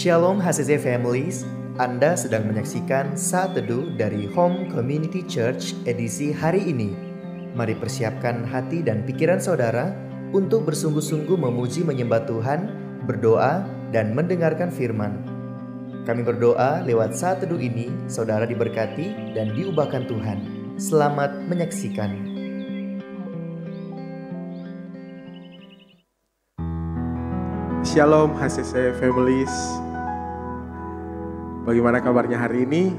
Shalom HCC Families, Anda sedang menyaksikan Saat Teduh dari Home Community Church edisi hari ini. Mari persiapkan hati dan pikiran saudara untuk bersungguh-sungguh memuji menyembah Tuhan, berdoa, dan mendengarkan firman. Kami berdoa lewat Saat Teduh ini, saudara diberkati dan diubahkan Tuhan. Selamat menyaksikan. Shalom HCC Families. Bagaimana kabarnya hari ini?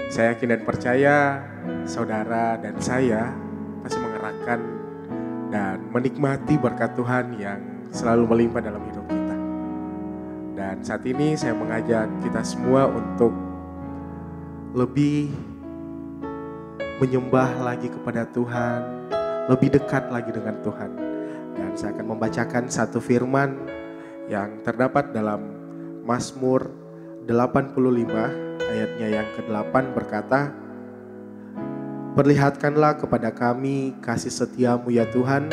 Saya yakin dan percaya saudara dan saya pasti mengerahkan dan menikmati berkat Tuhan yang selalu melimpah dalam hidup kita. Dan saat ini saya mengajak kita semua untuk lebih menyembah lagi kepada Tuhan, lebih dekat lagi dengan Tuhan. Dan saya akan membacakan satu firman yang terdapat dalam Mazmur 85 ayatnya yang ke-8 berkata, "Perlihatkanlah kepada kami kasih setiamu ya Tuhan,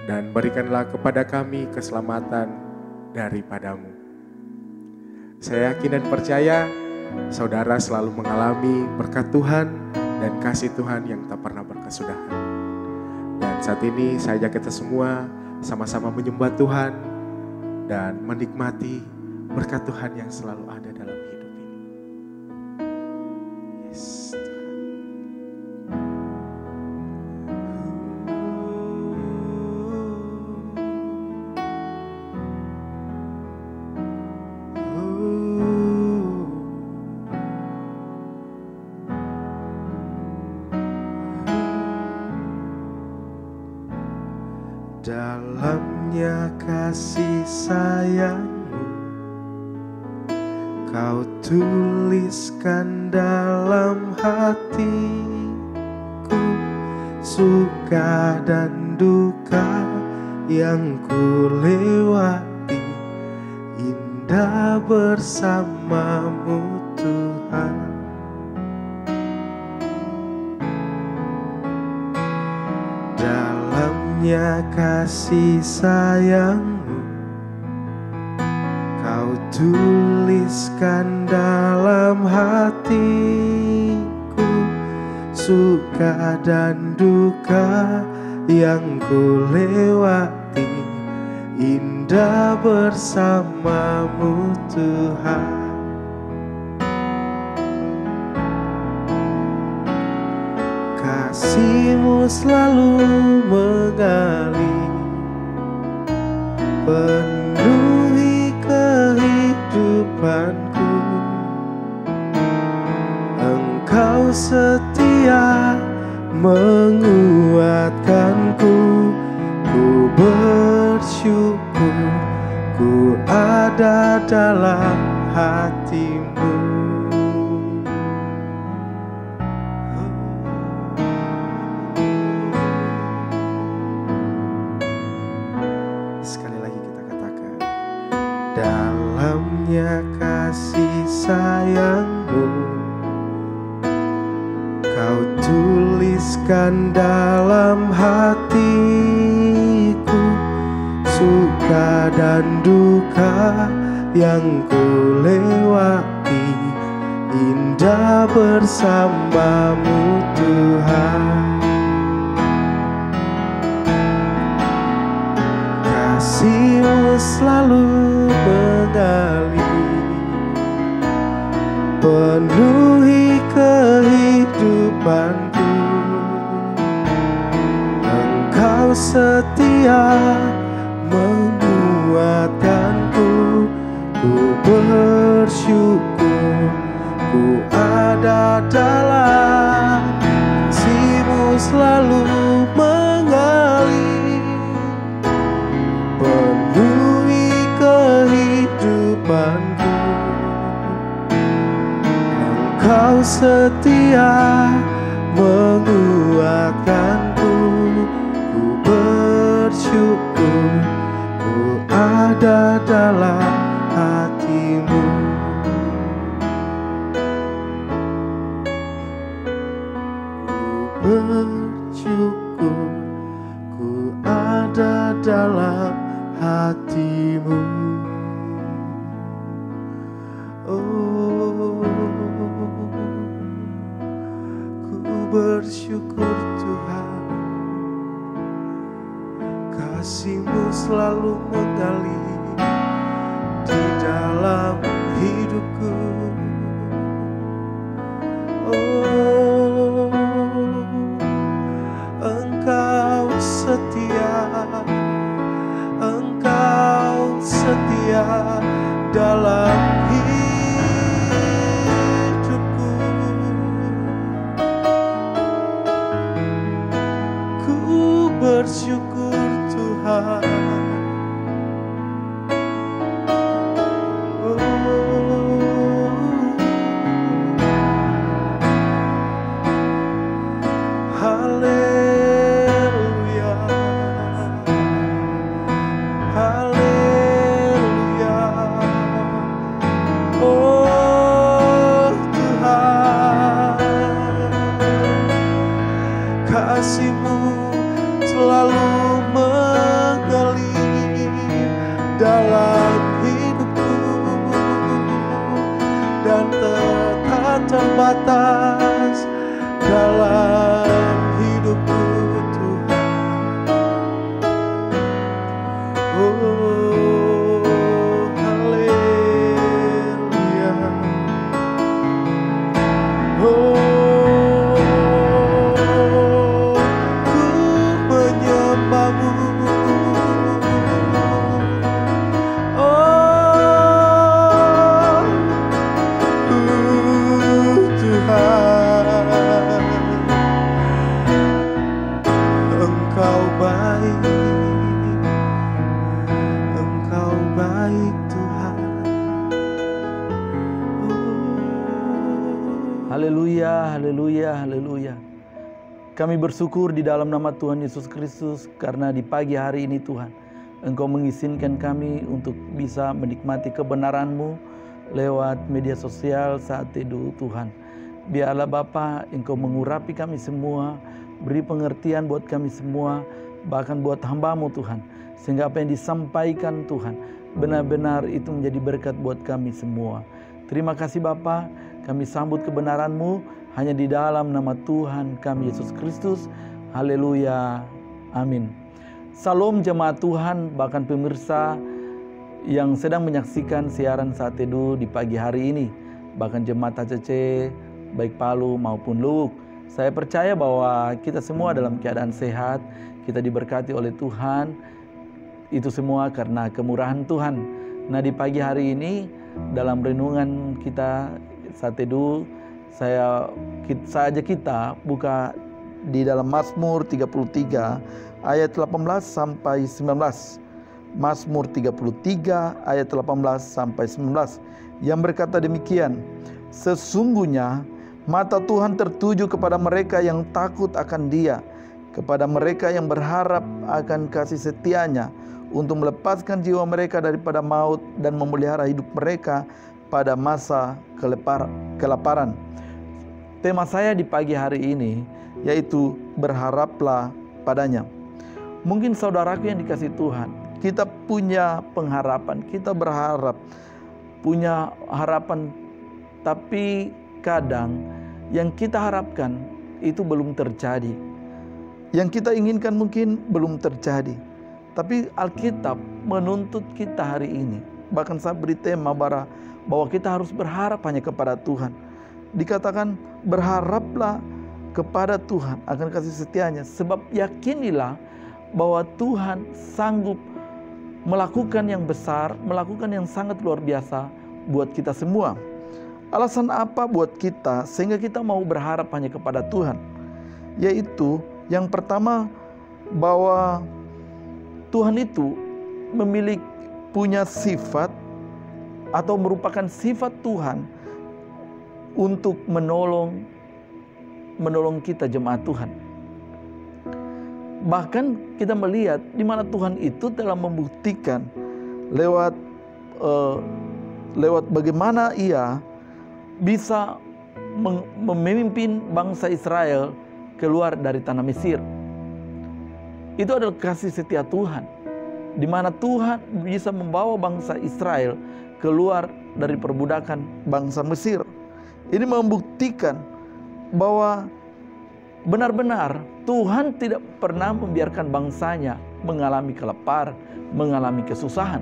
dan berikanlah kepada kami keselamatan daripadamu." Saya yakin dan percaya saudara selalu mengalami berkat Tuhan dan kasih Tuhan yang tak pernah berkesudahan. Dan saat ini saya ajak kita semua sama-sama menyembah Tuhan dan menikmati berkat Tuhan yang selalu ada dalam hidup ini. Yes, dalamnya kasih sayangmu Kau tuliskan dalam hatiku, suka dan duka yang ku lewati, indah bersamamu Tuhan. Dalamnya kasih sayangmu Kau tuliskan dalam hatiku, suka dan duka yang ku lewati, indah bersamamu Tuhan. Kasih-Mu selalu mengalir, penuhi kehidupanku. Engkau setia menguatkanku, ku bersyukur ku ada dalam hati-Mu. Dalamnya kasih sayangmu Kau tuliskan dalam hatiku, suka dan duka yang ku lewati, indah bersamamu Tuhan. Kasih-Mu selalu mengalir, penuhi kehidupanku. Engkau setia menguatkanku, ku bersyukur ku ada dalam kasih-Mu selalu mengalir, penuhi kehidupanku. Engkau setia menguatkanku, ku bersyukur ku ada dalam hati-Mu. Ku bersyukur ku ada dalam hati-Mu. bersyukur Tuhan, kasih-Mu selalu mengalir di dalam hidupku. Oh, Engkau setia, Engkau setia dalam hidupku. Ku bersyukur Tuhan. Kasih-Mu selalu mengalir dalam hidupku dan tak terbatas dalam hidupku Tuhan. Oh, haleluya. Oh, Haleluya, haleluya, haleluya. Kami bersyukur di dalam nama Tuhan Yesus Kristus karena di pagi hari ini Tuhan, Engkau mengizinkan kami untuk bisa menikmati kebenaran-Mu lewat media sosial saat teduh Tuhan. Biarlah Bapa, Engkau mengurapi kami semua, beri pengertian buat kami semua, bahkan buat hamba-Mu Tuhan. Sehingga apa yang disampaikan Tuhan, benar-benar itu menjadi berkat buat kami semua. Terima kasih Bapa. Kami sambut kebenaran-Mu hanya di dalam nama Tuhan kami Yesus Kristus. Haleluya. Amin. Salam jemaat Tuhan, bahkan pemirsa yang sedang menyaksikan siaran saat teduh di pagi hari ini. Bahkan jemaat HCC, baik Palu maupun Luwuk. Saya percaya bahwa kita semua dalam keadaan sehat, kita diberkati oleh Tuhan. Itu semua karena kemurahan Tuhan. Nah, di pagi hari ini dalam renungan kita saat teduh, saya ajak kita buka di dalam Mazmur 33 ayat 18 sampai 19. Mazmur 33 ayat 18 sampai 19 yang berkata demikian: sesungguhnya mata Tuhan tertuju kepada mereka yang takut akan Dia, kepada mereka yang berharap akan kasih setia-Nya, untuk melepaskan jiwa mereka daripada maut dan memelihara hidup mereka pada masa kelaparan. Tema saya di pagi hari ini yaitu berharaplah padanya. Mungkin saudaraku yang dikasihi Tuhan, kita punya pengharapan, kita berharap, punya harapan, tapi kadang yang kita harapkan itu belum terjadi. Yang kita inginkan mungkin belum terjadi. Tapi Alkitab menuntut kita hari ini, bahkan saya beri tema bahwa kita harus berharap hanya kepada Tuhan. Dikatakan berharaplah kepada Tuhan akan kasih setia-Nya, sebab yakinilah bahwa Tuhan sanggup melakukan yang besar, melakukan yang sangat luar biasa buat kita semua. Alasan apa buat kita sehingga kita mau berharap hanya kepada Tuhan? Yaitu yang pertama, bahwa Tuhan itu punya sifat atau merupakan sifat Tuhan untuk menolong kita jemaat Tuhan. Bahkan kita melihat di mana Tuhan itu telah membuktikan lewat bagaimana Ia bisa memimpin bangsa Israel keluar dari tanah Mesir. Itu adalah kasih setia Tuhan, di mana Tuhan bisa membawa bangsa Israel keluar dari perbudakan bangsa Mesir. Ini membuktikan bahwa benar-benar Tuhan tidak pernah membiarkan bangsanya mengalami kelaparan, mengalami kesusahan.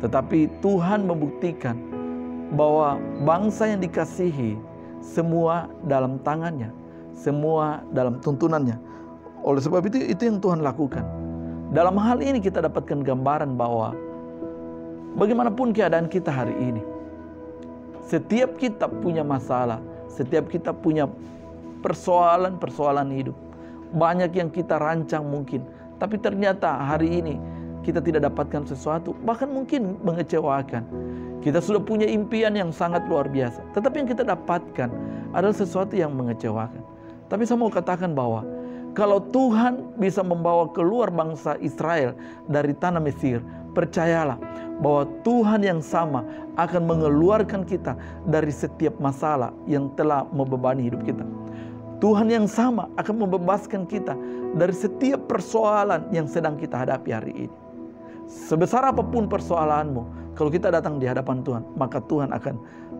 Tetapi Tuhan membuktikan bahwa bangsa yang dikasihi semua dalam tangannya, semua dalam tuntunannya. Oleh sebab itu yang Tuhan lakukan. Dalam hal ini kita dapatkan gambaran bahwa bagaimanapun keadaan kita hari ini, setiap kita punya masalah, setiap kita punya persoalan-persoalan hidup. Banyak yang kita rancang mungkin, tapi ternyata hari ini kita tidak dapatkan sesuatu, bahkan mungkin mengecewakan. Kita sudah punya impian yang sangat luar biasa, tetapi yang kita dapatkan adalah sesuatu yang mengecewakan. Tapi saya mau katakan bahwa kalau Tuhan bisa membawa keluar bangsa Israel dari tanah Mesir, percayalah bahwa Tuhan yang sama akan mengeluarkan kita dari setiap masalah yang telah membebani hidup kita. Tuhan yang sama akan membebaskan kita dari setiap persoalan yang sedang kita hadapi hari ini. Sebesar apapun persoalanmu, kalau kita datang di hadapan Tuhan, maka Tuhan akan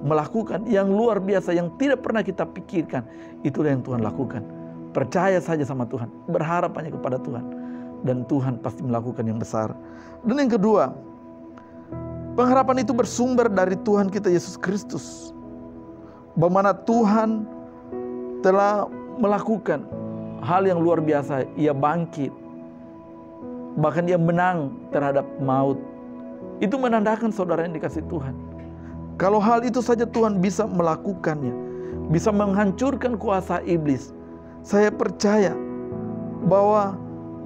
melakukan yang luar biasa yang tidak pernah kita pikirkan. Itulah yang Tuhan lakukan. Percaya saja sama Tuhan, berharap hanya kepada Tuhan, dan Tuhan pasti melakukan yang besar. Dan yang kedua, pengharapan itu bersumber dari Tuhan kita Yesus Kristus, bagaimana Tuhan telah melakukan hal yang luar biasa. Ia bangkit, bahkan ia menang terhadap maut. Itu menandakan saudara yang dikasih Tuhan, kalau hal itu saja Tuhan bisa melakukannya, bisa menghancurkan kuasa iblis, saya percaya bahwa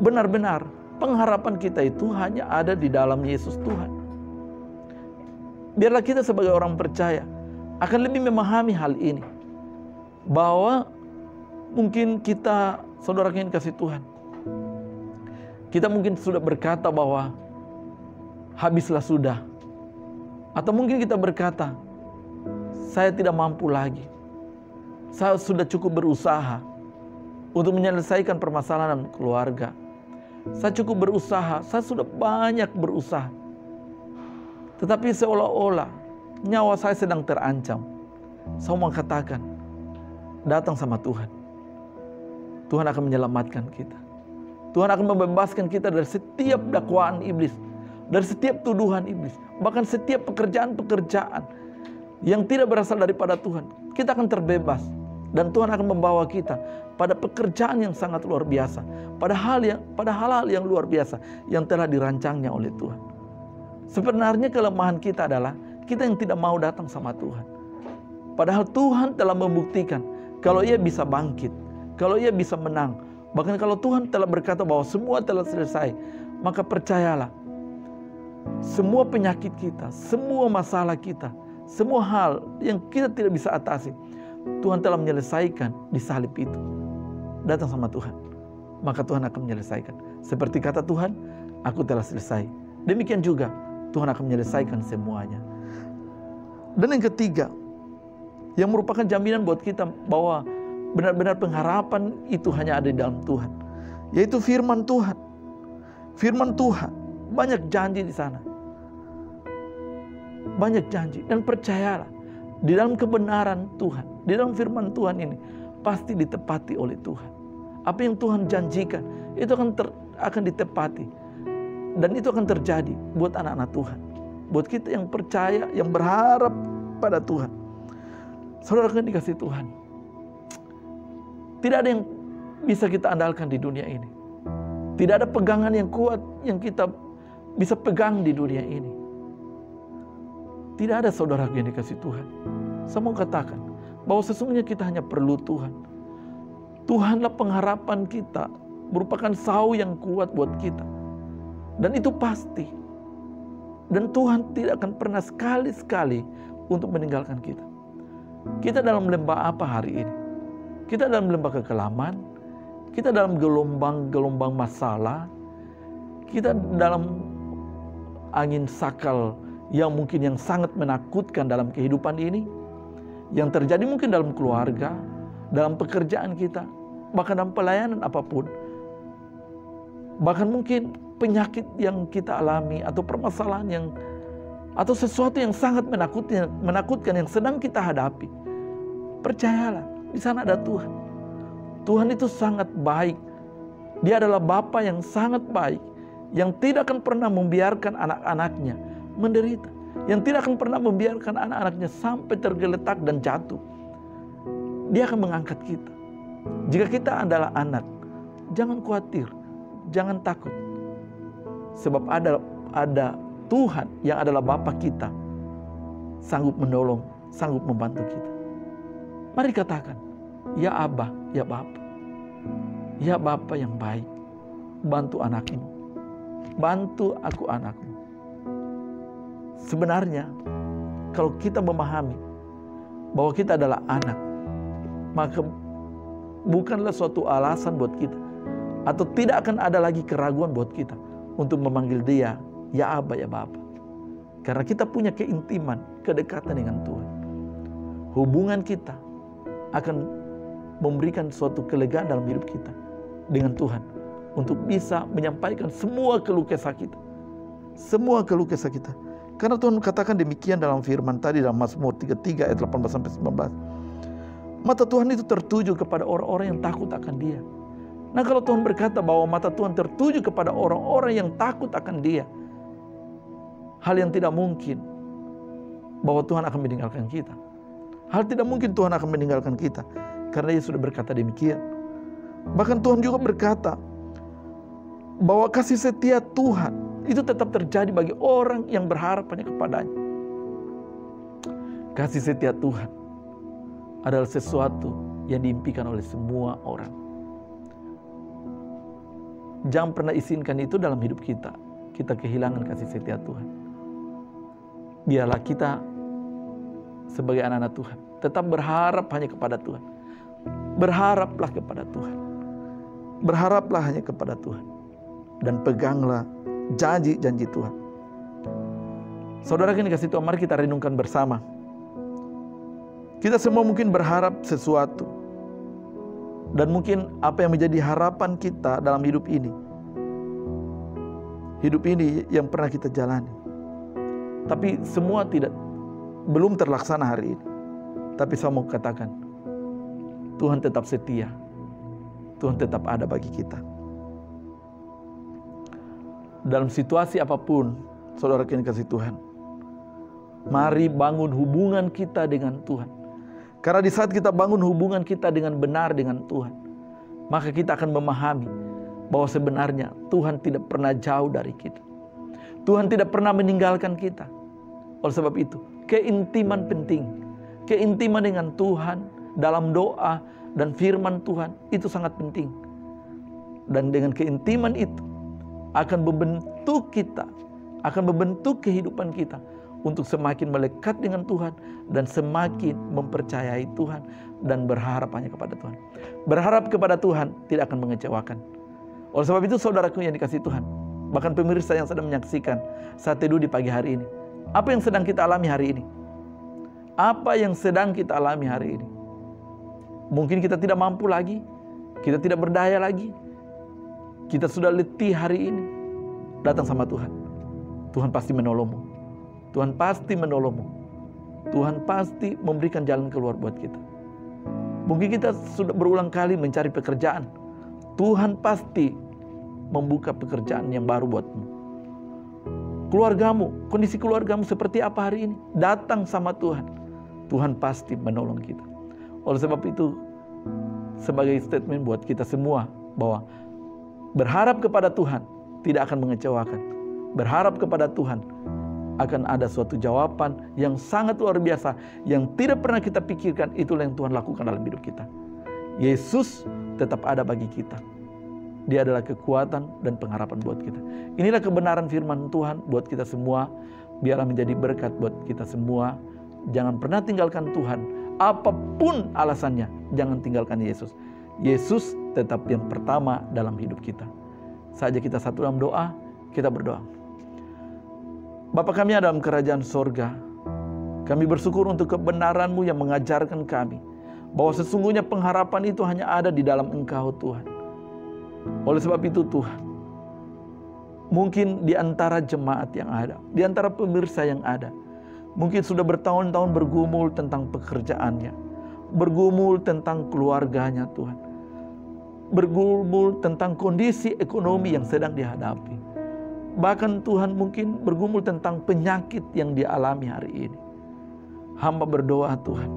benar-benar pengharapan kita itu hanya ada di dalam Yesus Tuhan. Biarlah kita sebagai orang percaya akan lebih memahami hal ini, bahwa mungkin kita, saudara yang kasih Tuhan, kita mungkin sudah berkata bahwa habislah sudah. Atau mungkin kita berkata, saya tidak mampu lagi. Saya sudah cukup berusaha untuk menyelesaikan permasalahan keluarga. Saya cukup berusaha, saya sudah banyak berusaha. Tetapi seolah-olah nyawa saya sedang terancam. Saya mau katakan, datang sama Tuhan. Tuhan akan menyelamatkan kita. Tuhan akan membebaskan kita dari setiap dakwaan iblis, dari setiap tuduhan iblis, bahkan setiap pekerjaan-pekerjaan yang tidak berasal daripada Tuhan. Kita akan terbebas, dan Tuhan akan membawa kita pada pekerjaan yang sangat luar biasa, pada hal-hal yang luar biasa yang telah dirancangnya oleh Tuhan. Sebenarnya kelemahan kita adalah kita yang tidak mau datang sama Tuhan. Padahal Tuhan telah membuktikan kalau Ia bisa bangkit, kalau Ia bisa menang. Bahkan kalau Tuhan telah berkata bahwa semua telah selesai, maka percayalah, semua penyakit kita, semua masalah kita, semua hal yang kita tidak bisa atasi, Tuhan telah menyelesaikan di salib itu. Datang sama Tuhan, maka Tuhan akan menyelesaikan. Seperti kata Tuhan, aku telah selesai. Demikian juga Tuhan akan menyelesaikan semuanya. Dan yang ketiga, yang merupakan jaminan buat kita bahwa benar-benar pengharapan itu hanya ada di dalam Tuhan, yaitu firman Tuhan. Firman Tuhan, banyak janji di sana. Banyak janji, dan percayalah, di dalam kebenaran Tuhan, di dalam firman Tuhan ini pasti ditepati oleh Tuhan. Apa yang Tuhan janjikan itu akan ditepati, dan itu akan terjadi buat anak-anak Tuhan, buat kita yang percaya, yang berharap pada Tuhan. Saudara kan dikasih Tuhan, tidak ada yang bisa kita andalkan di dunia ini. Tidak ada pegangan yang kuat yang kita bisa pegang di dunia ini. Tidak ada, saudara yang dikasih Tuhan. Saya mau katakan bahwa sesungguhnya kita hanya perlu Tuhan. Tuhanlah pengharapan kita, merupakan sau yang kuat buat kita. Dan itu pasti. Dan Tuhan tidak akan pernah sekali-sekali untuk meninggalkan kita. Kita dalam lembah apa hari ini? Kita dalam lembah kekelaman, kita dalam gelombang-gelombang masalah, kita dalam angin sakal yang mungkin yang sangat menakutkan dalam kehidupan ini, yang terjadi mungkin dalam keluarga, dalam pekerjaan kita, bahkan dalam pelayanan apapun, bahkan mungkin penyakit yang kita alami atau permasalahan atau sesuatu yang sangat menakutkan yang sedang kita hadapi. Percayalah, di sana ada Tuhan. Tuhan itu sangat baik. Dia adalah Bapa yang sangat baik, yang tidak akan pernah membiarkan anak-anaknya menderita, yang tidak akan pernah membiarkan anak-anaknya sampai tergeletak dan jatuh. Dia akan mengangkat kita. Jika kita adalah anak, jangan khawatir, jangan takut. Sebab ada Tuhan yang adalah Bapa kita, sanggup menolong, sanggup membantu kita. Mari katakan, ya Abba, ya Bapa. Ya Bapa yang baik, bantu anakmu. Bantu aku anakmu. Sebenarnya, kalau kita memahami bahwa kita adalah anak, maka bukanlah suatu alasan buat kita, atau tidak akan ada lagi keraguan buat kita untuk memanggil Dia, ya Abba, ya Bapa. Karena kita punya keintiman, kedekatan dengan Tuhan. Hubungan kita akan memberikan suatu kelegaan dalam hidup kita dengan Tuhan, untuk bisa menyampaikan semua keluh kesah kita. Semua keluh kesah kita. Karena Tuhan katakan demikian dalam firman tadi dalam Mazmur 33 ayat 18-19. Mata Tuhan itu tertuju kepada orang-orang yang takut akan Dia. Nah, kalau Tuhan berkata bahwa mata Tuhan tertuju kepada orang-orang yang takut akan Dia, hal yang tidak mungkin bahwa Tuhan akan meninggalkan kita. Hal tidak mungkin Tuhan akan meninggalkan kita, karena Dia sudah berkata demikian. Bahkan Tuhan juga berkata bahwa kasih setia Tuhan itu tetap terjadi bagi orang yang berharap hanya kepadanya. Kasih setia Tuhan adalah sesuatu yang diimpikan oleh semua orang. Jangan pernah izinkan itu dalam hidup kita. Kita kehilangan kasih setia Tuhan. Biarlah kita sebagai anak-anak Tuhan tetap berharap hanya kepada Tuhan. Berharaplah kepada Tuhan. Berharaplah hanya kepada Tuhan. Dan peganglah janji-janji Tuhan. Saudara yang dikasihi Tuhan, mari kita renungkan bersama. Kita semua mungkin berharap sesuatu. Dan mungkin apa yang menjadi harapan kita dalam hidup ini. Hidup ini yang pernah kita jalani. Tapi semua belum terlaksana hari ini. Tapi saya mau katakan, Tuhan tetap setia. Tuhan tetap ada bagi kita. Dalam situasi apapun, saudara yang dikasihi Tuhan, mari bangun hubungan kita dengan Tuhan. Karena di saat kita bangun hubungan kita dengan benar dengan Tuhan, maka kita akan memahami bahwa sebenarnya Tuhan tidak pernah jauh dari kita. Tuhan tidak pernah meninggalkan kita. Oleh sebab itu, keintiman penting. Keintiman dengan Tuhan dalam doa dan firman Tuhan itu sangat penting. Dan dengan keintiman itu akan membentuk kita, akan membentuk kehidupan kita untuk semakin melekat dengan Tuhan dan semakin mempercayai Tuhan dan berharap hanya kepada Tuhan. Berharap kepada Tuhan tidak akan mengecewakan. Oleh sebab itu, saudaraku yang dikasihi Tuhan, bahkan pemirsa yang sedang menyaksikan Saat Teduh di pagi hari ini, apa yang sedang kita alami hari ini? Apa yang sedang kita alami hari ini? Mungkin kita tidak mampu lagi, kita tidak berdaya lagi, kita sudah letih hari ini. Datang sama Tuhan. Tuhan pasti menolongmu. Tuhan pasti menolongmu. Tuhan pasti memberikan jalan keluar buat kita. Mungkin kita sudah berulang kali mencari pekerjaan. Tuhan pasti membuka pekerjaan yang baru buatmu. Keluargamu, kondisi keluargamu seperti apa hari ini? Datang sama Tuhan. Tuhan pasti menolong kita. Oleh sebab itu, sebagai statement buat kita semua, bahwa berharap kepada Tuhan tidak akan mengecewakan. Berharap kepada Tuhan akan ada suatu jawaban yang sangat luar biasa, yang tidak pernah kita pikirkan. Itulah yang Tuhan lakukan dalam hidup kita. Yesus tetap ada bagi kita. Dia adalah kekuatan dan pengharapan buat kita. Inilah kebenaran firman Tuhan buat kita semua. Biarlah menjadi berkat buat kita semua. Jangan pernah tinggalkan Tuhan. Apapun alasannya, jangan tinggalkan Yesus. Yesus tetap yang pertama dalam hidup kita. Saja kita satu dalam doa, kita berdoa. Bapa kami yang dalam kerajaan sorga, kami bersyukur untuk kebenaran-Mu yang mengajarkan kami bahwa sesungguhnya pengharapan itu hanya ada di dalam Engkau, Tuhan. Oleh sebab itu Tuhan, mungkin di antara jemaat yang ada, di antara pemirsa yang ada, mungkin sudah bertahun-tahun bergumul tentang pekerjaannya, bergumul tentang keluarganya Tuhan. bergumul tentang kondisi ekonomi yang sedang dihadapi. Bahkan Tuhan mungkin bergumul tentang penyakit yang dialami hari ini. Hamba berdoa Tuhan,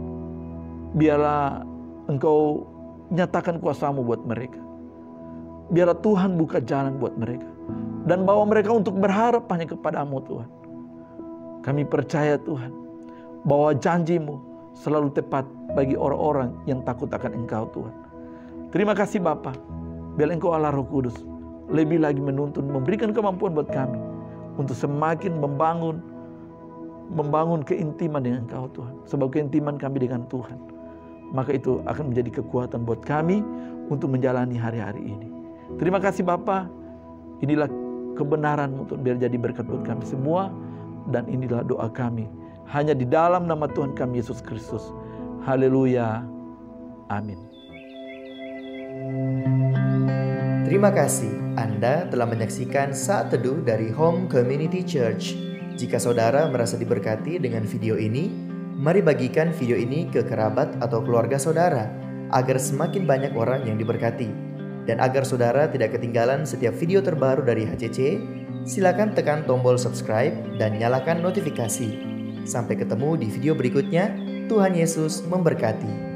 biarlah Engkau nyatakan kuasa-Mu buat mereka. Biarlah Tuhan buka jalan buat mereka. Dan bawa mereka untuk berharap hanya kepada-Mu Tuhan. Kami percaya Tuhan, bahwa janji-Mu selalu tepat bagi orang-orang yang takut akan Engkau Tuhan. Terima kasih Bapa, biar Engkau Allah Roh Kudus lebih lagi menuntun, memberikan kemampuan buat kami untuk semakin membangun keintiman dengan Engkau Tuhan. Sebab keintiman kami dengan Tuhan, maka itu akan menjadi kekuatan buat kami untuk menjalani hari-hari ini. Terima kasih Bapa, inilah kebenaran-Mu Tuhan, biar jadi berkat buat kami semua. Dan inilah doa kami, hanya di dalam nama Tuhan kami Yesus Kristus. Haleluya. Amin. Terima kasih Anda telah menyaksikan Saat Teduh dari Home Community Church. Jika saudara merasa diberkati dengan video ini, mari bagikan video ini ke kerabat atau keluarga saudara, agar semakin banyak orang yang diberkati. Dan agar saudara tidak ketinggalan setiap video terbaru dari HCC, silakan tekan tombol subscribe dan nyalakan notifikasi. Sampai ketemu di video berikutnya. Tuhan Yesus memberkati.